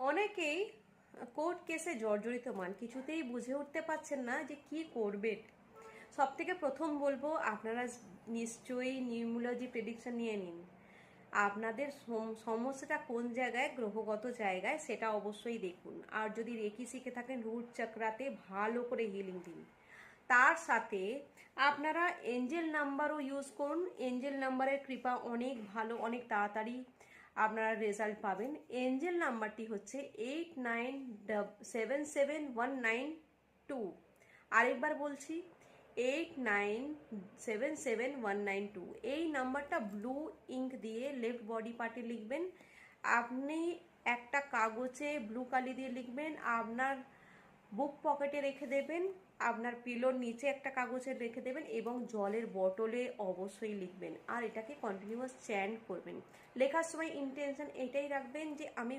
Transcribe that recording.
অনেকেই কোর্ট কেসে জর্জরিত মান কিছুতেই বুঝে উঠতে পারছেন না যে কি করবেন। সব থেকে প্রথম বলবো, আপনারা নিশ্চয়ই নিউমোলজি প্রেডিকশন নিয়ে নিন। আপনাদের সমস্যাটা কোন জায়গায়, গ্রহগত জায়গায়, সেটা অবশ্যই দেখুন। আর যদি রেকি শিখে থাকেন, রুট চক্রাতে ভালো করে হিলিং দিন। তার সাথে আপনারা এঞ্জেল নাম্বারও ইউজ করুন। এঞ্জেল নাম্বারের কৃপা অনেক ভালো, অনেক তাড়াতাড়ি আপনারা রেজাল্ট পাবেন। এঞ্জেল নাম্বারটি হচ্ছে 89771992। আরেকবার বলছি, 89771992। এই নাম্বারটা ব্লু ইঙ্ক দিয়ে লেফট বডি পার্টে লিখবেন। আপনি একটা কাগজে ব্লু কালি দিয়ে লিখবেন, আপনার বুক পকেটে রেখে দেবেন, আপনার পিলোর নিচে একটা কাগজে রেখে দেবেন এবং জলের বটলে অবশ্যই লিখবেন। আর এটাকে কন্টিনিউয়াস চ্যান্ট করবেন। লেখার সময় ইন্টেনশন এটাই রাখবেন যে আমি